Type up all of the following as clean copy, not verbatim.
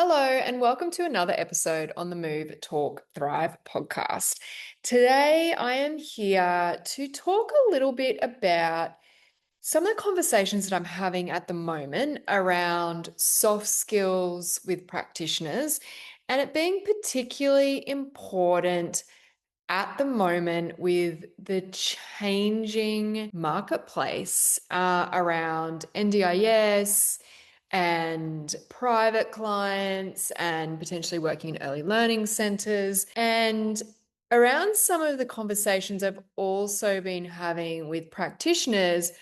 Hello, and welcome to another episode on the Move.Talk.Thrive podcast. Today, I am here to talk a little bit about some of the conversations that I'm having at the moment around soft skills with practitioners, and it being particularly important at the moment with the changing marketplace around NDIS and private clients and potentially working in early learning centers. And around some of the conversations I've also been having with practitioners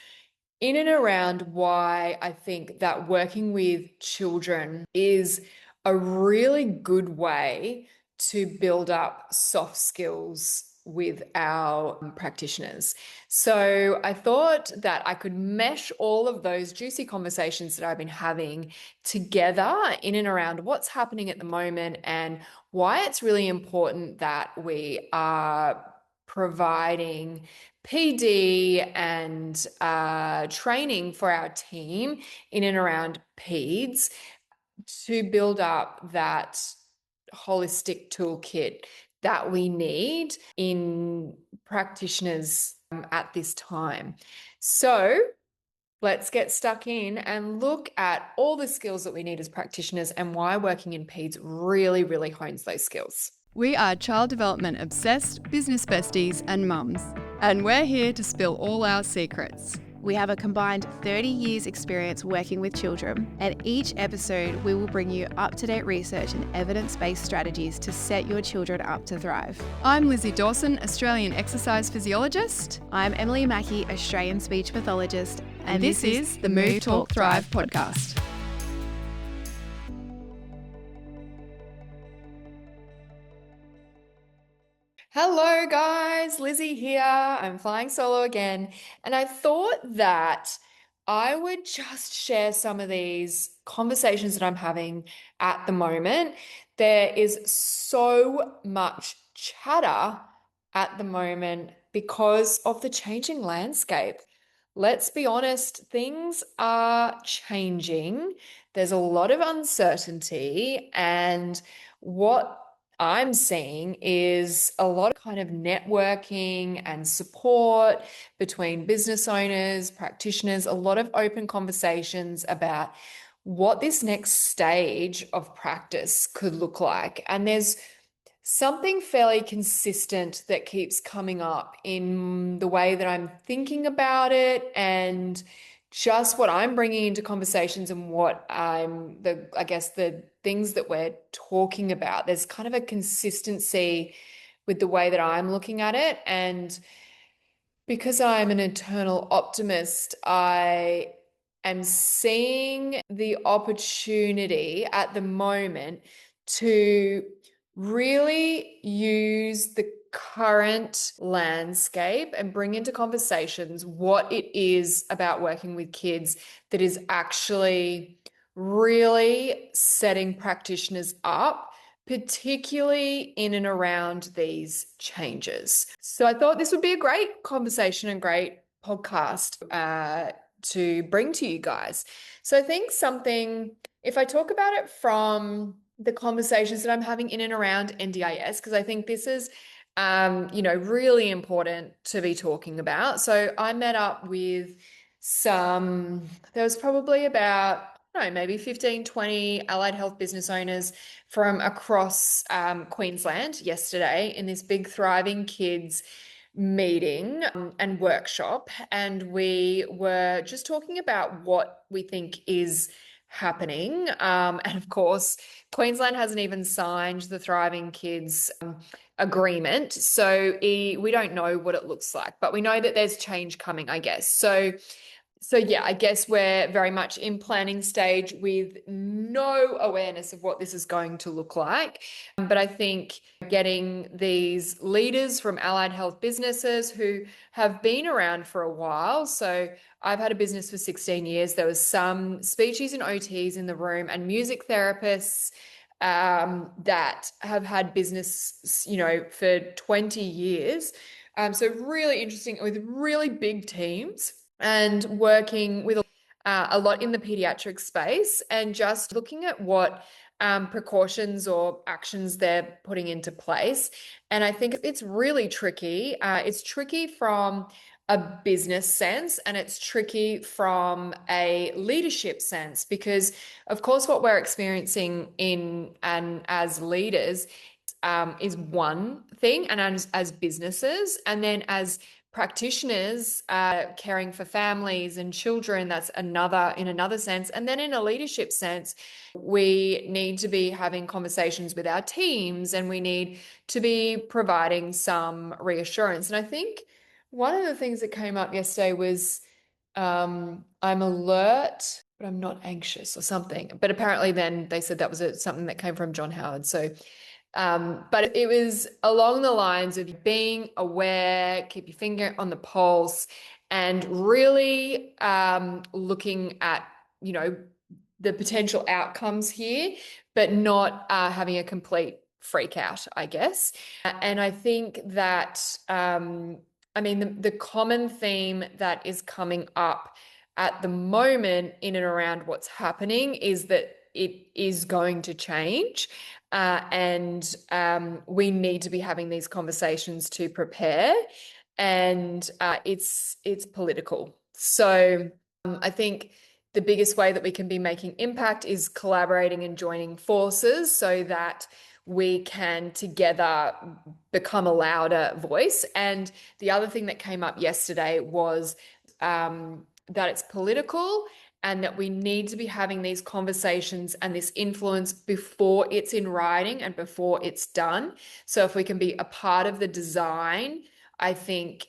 in and around why I think that working with children is a really good way to build up soft skills with our practitioners. So I thought that I could mesh all of those juicy conversations that I've been having together in and around what's happening at the moment and why it's really important that we are providing PD and training for our team in and around PEDS to build up that holistic toolkit that we need in practitioners at this time. So let's get stuck in and look at all the skills that we need as practitioners and why working in PEDS really, really hones those skills. We are child development obsessed, business besties, and mums, and we're here to spill all our secrets. We have a combined 30 years experience working with children, and each episode we will bring you up-to-date research and evidence-based strategies to set your children up to thrive. I'm Lizzy Dawson, Australian exercise physiologist. I'm Emily Mackey, Australian speech pathologist, And this is the Move.Talk.Thrive podcast. Hello guys, Lizzy here. I'm flying solo again. And I thought that I would just share some of these conversations that I'm having at the moment. There is so much chatter at the moment because of the changing landscape. Let's be honest, things are changing. There's a lot of uncertainty, and what I'm seeing is a lot of kind of networking and support between business owners, practitioners, a lot of open conversations about what this next stage of practice could look like. And there's something fairly consistent that keeps coming up in the way that I'm thinking about it and just what I'm bringing into conversations and what the things that we're talking about. There's kind of a consistency with the way that I'm looking at it. And because I'm an eternal optimist, I am seeing the opportunity at the moment to really use the current landscape and bring into conversations what it is about working with kids that is actually really setting practitioners up, particularly in and around these changes. So I thought this would be a great conversation and great podcast to bring to you guys. So I think if I talk about it from the conversations that I'm having in and around NDIS, because I think this is really important to be talking about. So I met up with there was probably about, maybe 15, 20 allied health business owners from across Queensland yesterday in this big Thriving Kids meeting and workshop. And we were just talking about what we think is happening. And of course, Queensland hasn't even signed the Thriving Kids agreement. So we don't know what it looks like, but we know that there's change coming, I guess. So yeah, I guess we're very much in planning stage with no awareness of what this is going to look like. But I think getting these leaders from allied health businesses who have been around for a while. So I've had a business for 16 years. There was some speechies and OTs in the room and music therapists that have had business, for 20 years. So really interesting with really big teams and working with a lot in the paediatric space and just looking at what precautions or actions they're putting into place. And I think it's really tricky. It's tricky from a business sense, and it's tricky from a leadership sense, because of course what we're experiencing in and as leaders is one thing, and as businesses, and then as practitioners caring for families and children, that's another, in another sense. And then in a leadership sense, we need to be having conversations with our teams, and we need to be providing some reassurance. And I think one of the things that came up yesterday was I'm alert, but I'm not anxious or something. But apparently then they said that was something that came from John Howard. So but it was along the lines of being aware, keep your finger on the pulse, and really looking at, the potential outcomes here, but not having a complete freak out, I guess. And I think that, the common theme that is coming up at the moment in and around what's happening is that it is going to change. And we need to be having these conversations to prepare. And it's political. So I think the biggest way that we can be making impact is collaborating and joining forces so that we can together become a louder voice. And the other thing that came up yesterday was that it's political, and that we need to be having these conversations and this influence before it's in writing and before it's done. So if we can be a part of the design, I think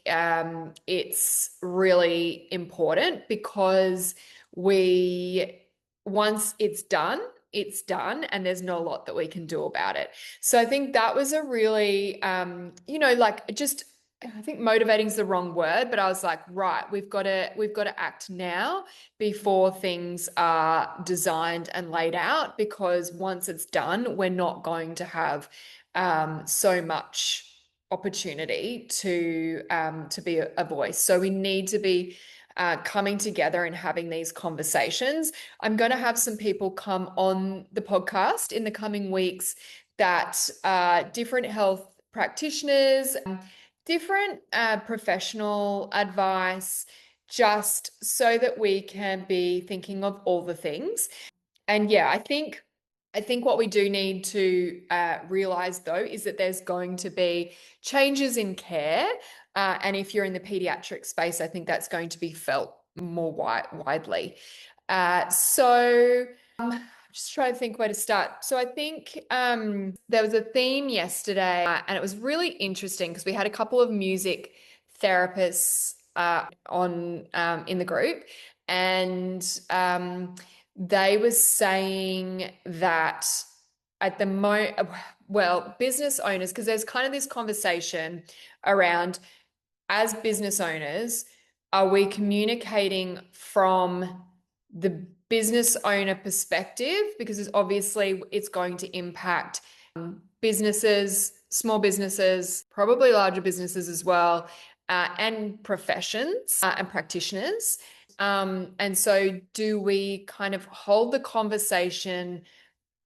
it's really important, because once it's done, and there's not a lot that we can do about it. So I think that was a really, I think motivating is the wrong word, but I was like, right, we've got to act now before things are designed and laid out, because once it's done, we're not going to have so much opportunity to be a voice. So we need to be coming together and having these conversations. I'm going to have some people come on the podcast in the coming weeks that are different health practitioners, different professional advice, just so that we can be thinking of all the things. And yeah, I think what we do need to realize, though, is that there's going to be changes in care. And if you're in the pediatric space, I think that's going to be felt more widely. Just trying to think where to start. So I think there was a theme yesterday, and it was really interesting because we had a couple of music therapists on in the group, and they were saying that at the moment, well, business owners, because there's kind of this conversation around, as business owners, are we communicating from the business owner perspective? Because obviously it's going to impact businesses, small businesses, probably larger businesses as well, and professions and practitioners. And so do we kind of hold the conversation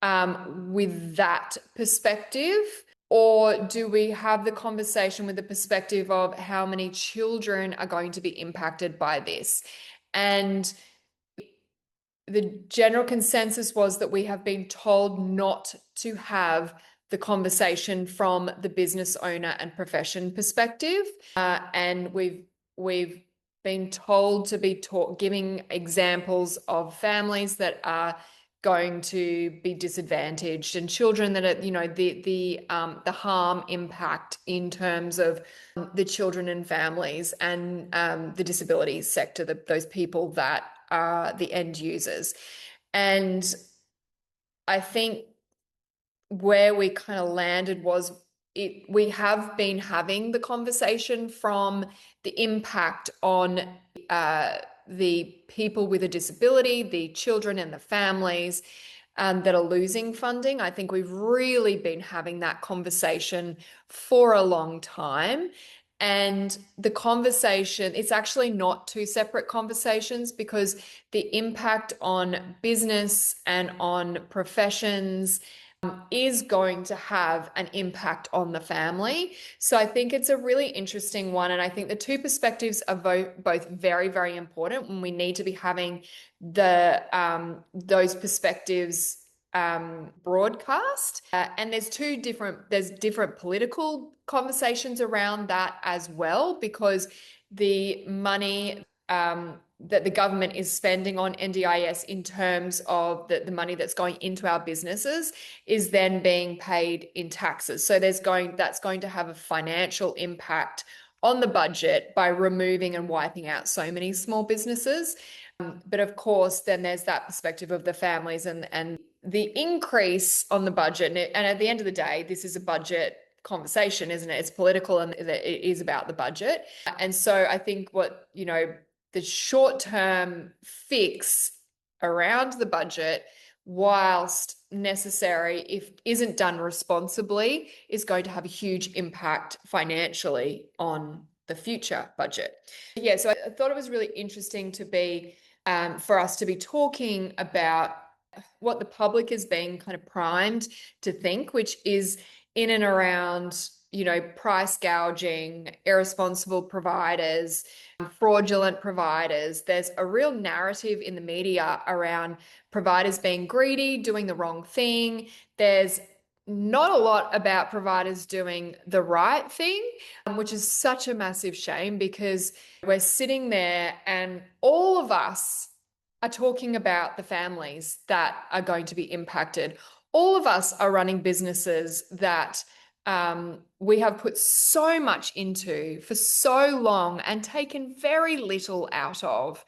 with that perspective? Or do we have the conversation with the perspective of how many children are going to be impacted by this? And the general consensus was that we have been told not to have the conversation from the business owner and profession perspective. And we've been told to be giving examples of families that are going to be disadvantaged, and children that are, the harm impact in terms of the children and families, and the disability sector, those people that are the end users. And I think where we kind of landed was we have been having the conversation from the impact on the people with a disability, the children and the families that are losing funding. I think we've really been having that conversation for a long time. And the conversation, it's actually not two separate conversations, because the impact on business and on professions is going to have an impact on the family. So I think it's a really interesting one. And I think the two perspectives are both very, very important, and we need to be having those perspectives broadcast. And there's different political conversations around that as well, because the money that the government is spending on NDIS in terms of the money that's going into our businesses is then being paid in taxes. So that's going to have a financial impact on the budget by removing and wiping out so many small businesses. But of course, then there's that perspective of the families and the increase on the budget. And at the end of the day, this is a budget conversation, isn't it? It's political, and it is about the budget. And so I think the short-term fix around the budget, whilst necessary, if isn't done responsibly, is going to have a huge impact financially on the future budget. Yeah, so I thought it was really interesting for us to be talking about what the public is being kind of primed to think, which is in and around, price gouging, irresponsible providers, fraudulent providers. There's a real narrative in the media around providers being greedy, doing the wrong thing. There's not a lot about providers doing the right thing, which is such a massive shame, because we're sitting there and all of us are talking about the families that are going to be impacted. All of us are running businesses that we have put so much into for so long and taken very little out of.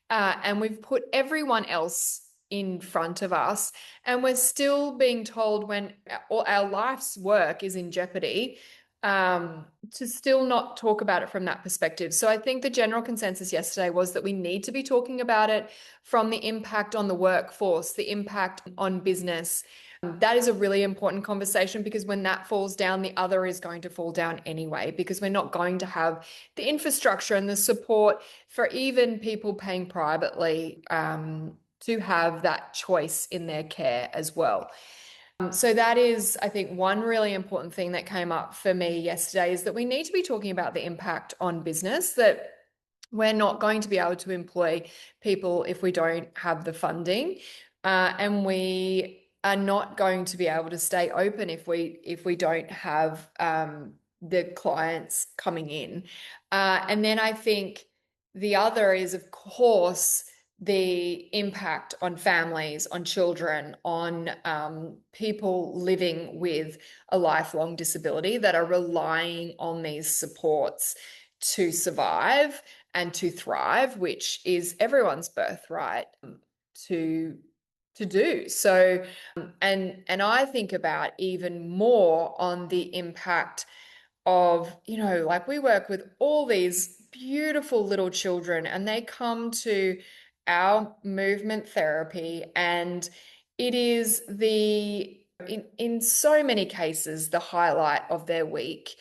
And we've put everyone else in front of us, and we're still being told, when our life's work is in jeopardy, to still not talk about it from that perspective. So I think the general consensus yesterday was that we need to be talking about it from the impact on the workforce, the impact on business. That is a really important conversation, because when that falls down, the other is going to fall down anyway, because we're not going to have the infrastructure and the support for even people paying privately to have that choice in their care as well. So that is, I think, one really important thing that came up for me yesterday, is that we need to be talking about the impact on business, that we're not going to be able to employ people if we don't have the funding, and we are not going to be able to stay open if we don't have the clients coming in. And then I think the other is, of course, the impact on families, on children, on people living with a lifelong disability that are relying on these supports to survive and to thrive, which is everyone's birthright to do. So, and I think about even more on the impact of, like, we work with all these beautiful little children, and they come to our movement therapy, and it is in so many cases the highlight of their week.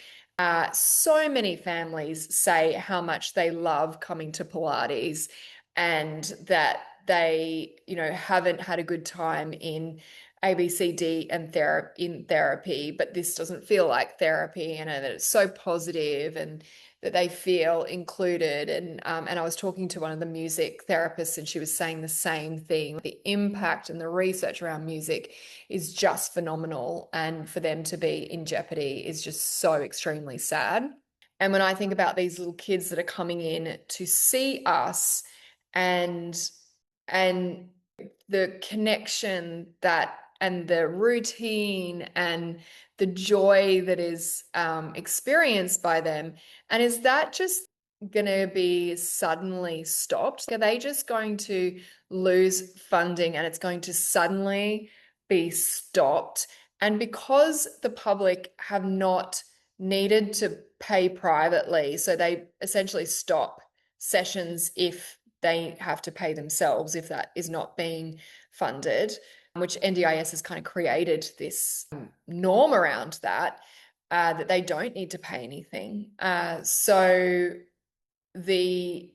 So many families say how much they love coming to Pilates, and that they, haven't had a good time in ABCD and in therapy, but this doesn't feel like therapy, and that it's so positive, and that they feel included. And I was talking to one of the music therapists, and she was saying the same thing. The impact and the research around music is just phenomenal, and for them to be in jeopardy is just so extremely sad. And when I think about these little kids that are coming in to see us, and the connection and the routine and the joy that is experienced by them. And is that just going to be suddenly stopped? Are they just going to lose funding and it's going to suddenly be stopped? And because the public have not needed to pay privately, so they essentially stop sessions if they have to pay themselves, if that is not being funded, which NDIS has kind of created this norm around that. that they don't need to pay anything. So the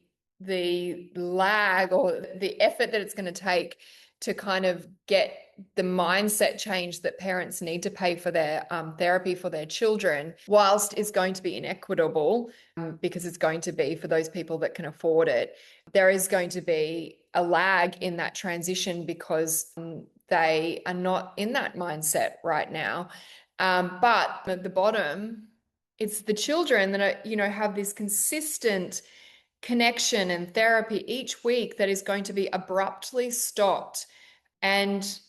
lag or the effort that it's going to take to kind of get the mindset change that parents need to pay for their therapy for their children, whilst it's going to be inequitable, because it's going to be for those people that can afford it, there is going to be a lag in that transition because they are not in that mindset right now. But at the bottom, it's the children that are, have this consistent connection and therapy each week that is going to be abruptly stopped. And,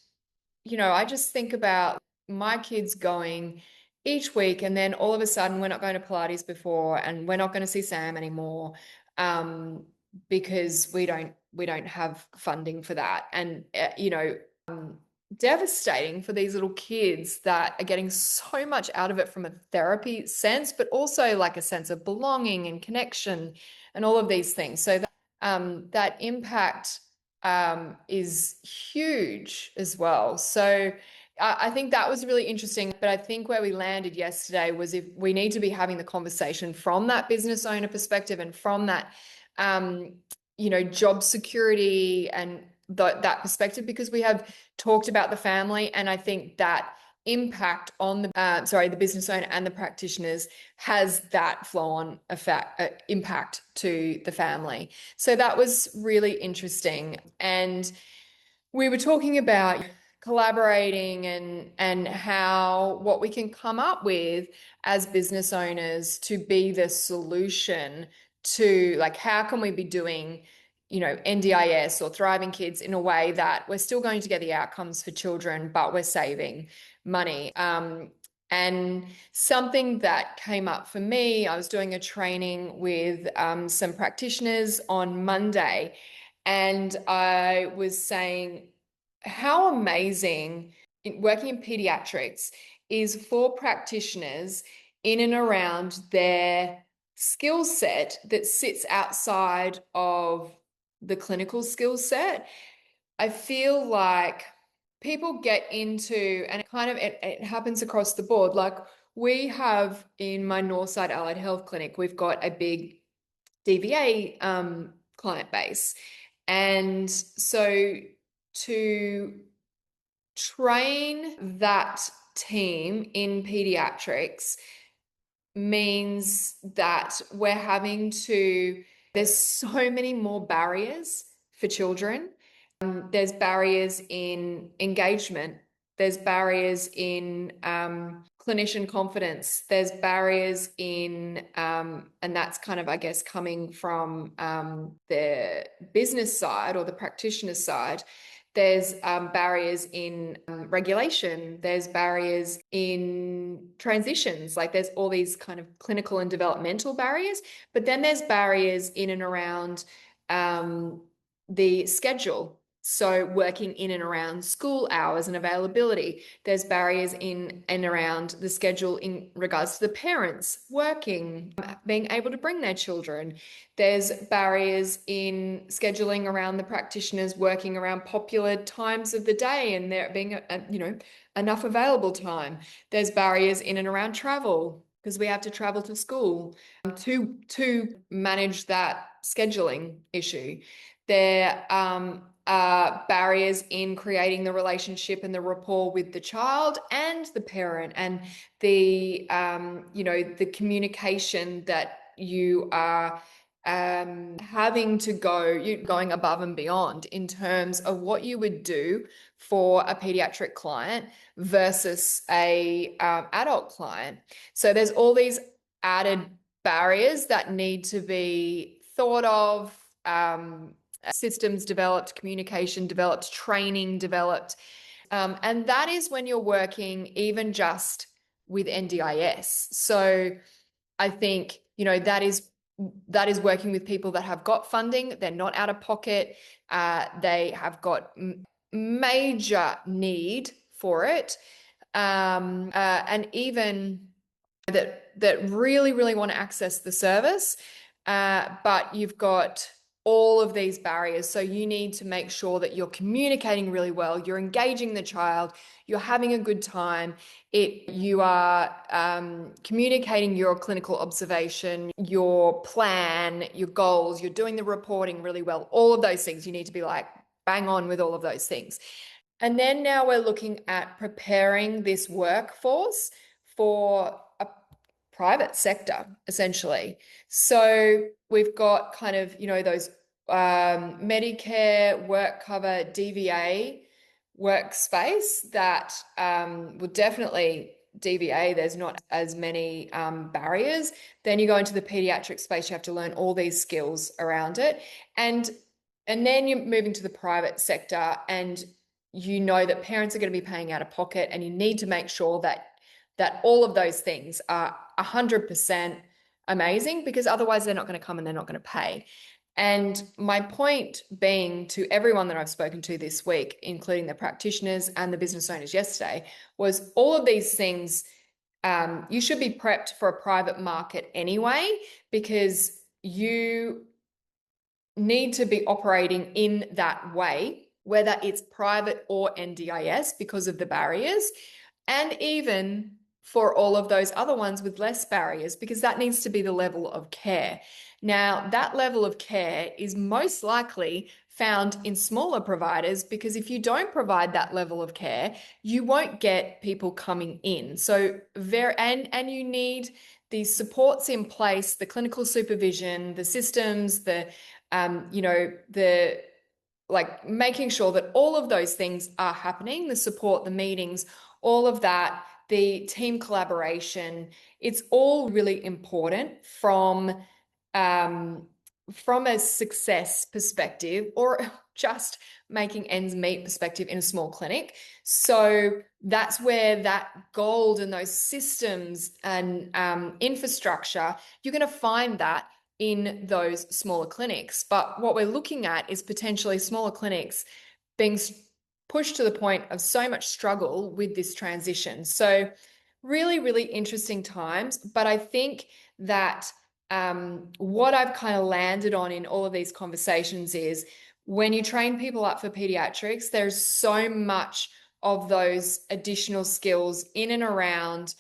I just think about my kids going each week, and then all of a sudden we're not going to Pilates before, and we're not going to see Sam anymore, because we don't have funding for that. And, devastating for these little kids that are getting so much out of it from a therapy sense, but also like a sense of belonging and connection and all of these things. So that impact is huge as well. So I think that was really interesting. But I think where we landed yesterday was if we need to be having the conversation from that business owner perspective and from that, job security and that perspective, because we have talked about the family, and I think that impact on the business owner and the practitioners has that flow-on effect, impact to the family. So that was really interesting. And we were talking about collaborating and how what we can come up with as business owners to be the solution to, like, how can we be doing NDIS or Thriving Kids in a way that we're still going to get the outcomes for children, but we're saving money. And something that came up for me, I was doing a training with some practitioners on Monday, and I was saying how amazing working in pediatrics is for practitioners in and around their skill set that sits outside of the clinical skill set. I feel like people get into, and it happens across the board. Like, we have in my Northside Allied Health Clinic, we've got a big DVA client base. And so to train that team in pediatrics means that there's so many more barriers for children. There's barriers in engagement. There's barriers in clinician confidence. There's barriers in, and that's kind of, I guess, coming from the business side or the practitioner side. There's barriers in regulation. There's barriers in transitions. Like, there's all these kind of clinical and developmental barriers, but then there's barriers in and around the schedule. So working in and around school hours and availability. There's barriers in and around the schedule in regards to the parents working, being able to bring their children. There's barriers in scheduling around the practitioners working around popular times of the day and there being enough available time. There's barriers in and around travel, because we have to travel to school to manage that scheduling issue. There are barriers in creating the relationship and the rapport with the child and the parent, and the the communication that you are having to going above and beyond in terms of what you would do for a pediatric client versus a adult client. So there's all these added barriers that need to be thought of, systems developed, communication developed, training developed. And that is when you're working even just with NDIS. So I think, that is working with people that have got funding. They're not out of pocket. They have got major need for it. And even that really, really want to access the service. But you've got all of these barriers. So you need to make sure that you're communicating really well, you're engaging the child, you're having a good time, you are communicating your clinical observation, your plan, your goals, you're doing the reporting really well. All of those things, you need to be like bang on with all of those things. And then now we're looking at preparing this workforce for a private sector, essentially. So we've got kind of, those Medicare, work cover, DVA workspace that will definitely DVA, there's not as many barriers. Then you go into the pediatric space, you have to learn all these skills around it. And then you're moving to the private sector, and you know that parents are going to be paying out of pocket, and you need to make sure that all of those things are 100% amazing, because otherwise they're not going to come and they're not going to pay. And my point being to everyone that I've spoken to this week, including the practitioners and the business owners yesterday, was all of these things, you should be prepped for a private market anyway, because you need to be operating in that way, whether it's private or NDIS, because of the barriers, and even for all of those other ones with less barriers, because that needs to be the level of care. Now, that level of care is most likely found in smaller providers, because if you don't provide that level of care, you won't get people coming in. So and you need these supports in place, the clinical supervision, the systems, the like making sure that all of those things are happening, the support, the meetings, all of that, the team collaboration, it's all really important from a success perspective, or just making ends meet perspective in a small clinic. So that's where that gold and those systems and infrastructure, you're going to find that in those smaller clinics. But what we're looking at is potentially smaller clinics being pushed to the point of so much struggle with this transition. So really, really interesting times. But I think that what I've kind of landed on in all of these conversations is, when you train people up for pediatrics, there's so much of those additional skills in and around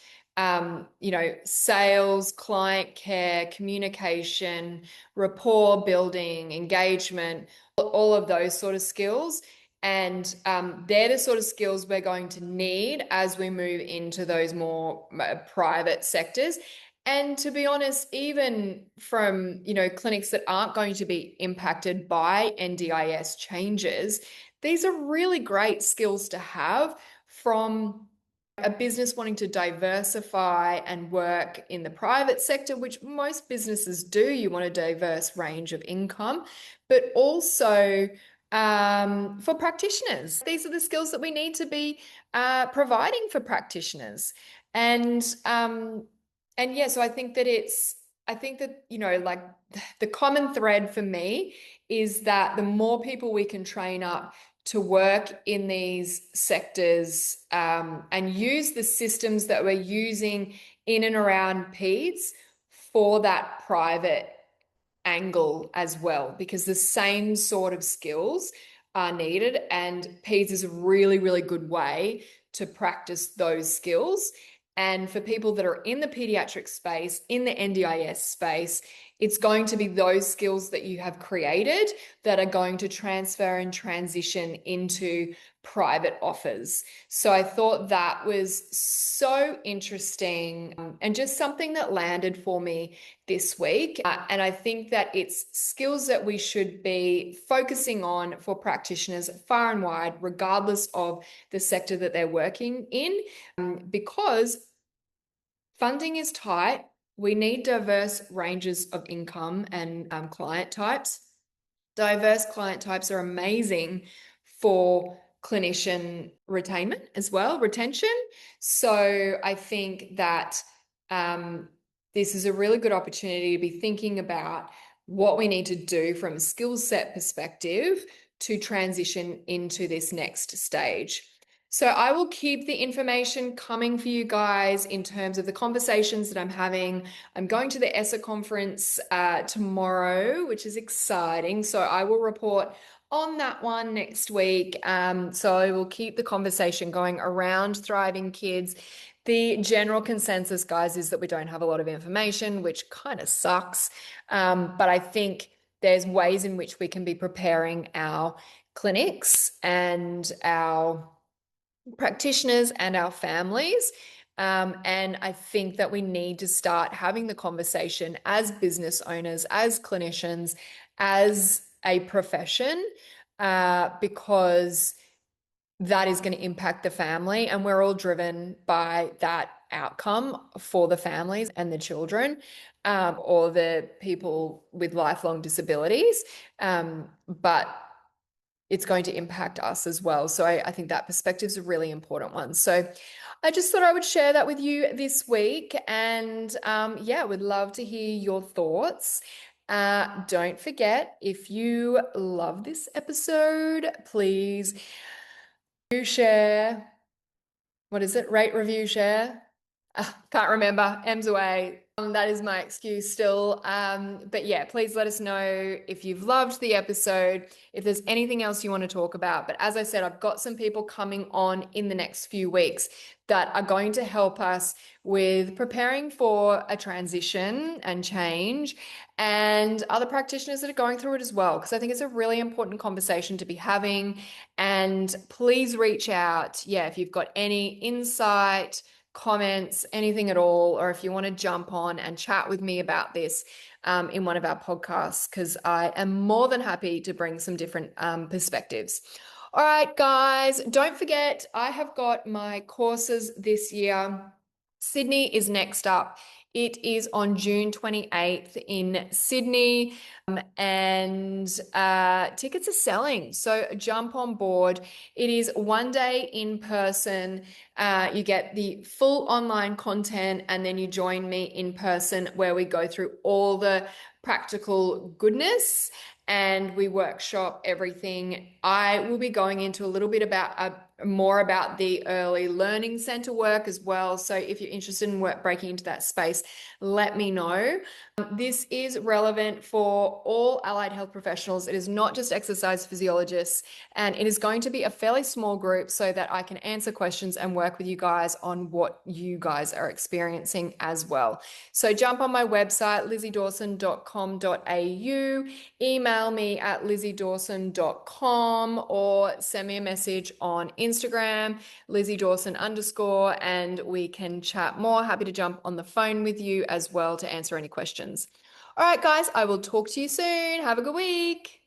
sales, client care, communication, rapport building, engagement, all of those sort of skills. And they're the sort of skills we're going to need as we move into those more private sectors. And to be honest, even from, clinics that aren't going to be impacted by NDIS changes, these are really great skills to have from a business wanting to diversify and work in the private sector, which most businesses do. You want a diverse range of income, but also for practitioners. These are the skills that we need to be providing for practitioners. And yeah, so I think that like the common thread for me is that the more people we can train up to work in these sectors and use the systems that we're using in and around PEDS for that private angle as well, because the same sort of skills are needed, and PEDS is a really, really good way to practice those skills. And for people that are in the pediatric space, in the NDIS space, it's going to be those skills that you have created that are going to transfer and transition into private offers. So I thought that was so interesting and just something that landed for me this week. And I think that it's skills that we should be focusing on for practitioners far and wide, regardless of the sector that they're working in, because funding is tight. We need diverse ranges of income and client types. Diverse client types are amazing for clinician retention as well, retention. So I think that this is a really good opportunity to be thinking about what we need to do from a skill set perspective to transition into this next stage. So I will keep the information coming for you guys in terms of the conversations that I'm having. I'm going to the ESSA conference tomorrow, which is exciting. So I will report on that one next week. So I will keep the conversation going around thriving kids. The general consensus, guys, is that we don't have a lot of information, which kind of sucks. But I think there's ways in which we can be preparing our clinics and our practitioners and our families. And I think that we need to start having the conversation as business owners, as clinicians, as a profession, because that is going to impact the family. And we're all driven by that outcome for the families and the children, or the people with lifelong disabilities. But it's going to impact us as well. So I think that perspective is a really important one. So I just thought I would share that with you this week. And yeah, would love to hear your thoughts. Don't forget, if you love this episode, please do share. What is it? Rate, review, share. Can't remember. M's away. That is my excuse still. But yeah, please let us know if you've loved the episode, if there's anything else you want to talk about. But as I said, I've got some people coming on in the next few weeks that are going to help us with preparing for a transition and change, and other practitioners that are going through it as well, because I think it's a really important conversation to be having. And please reach out. Yeah, if you've got any insight, comments, anything at all, or if you want to jump on and chat with me about this in one of our podcasts, because I am more than happy to bring some different perspectives. All right, guys, don't forget, I have got my courses this year. Sydney is next up. It is on June 28th in Sydney, and tickets are selling. So jump on board. It is one day in person. You get the full online content, and then you join me in person where we go through all the practical goodness and we workshop everything. I will be going into a little bit about more about the early learning center work as well. So if you're interested in breaking into that space, let me know. This is relevant for all allied health professionals. It is not just exercise physiologists, and it is going to be a fairly small group so that I can answer questions and work with you guys on what you guys are experiencing as well. So jump on my website, lizzydawson.com.au, email me at lizzydawson.com, or send me a message on Instagram, lizzydawson_, and we can chat more. Happy to jump on the phone with you as well to answer any questions. All right, guys, I will talk to you soon. Have a good week.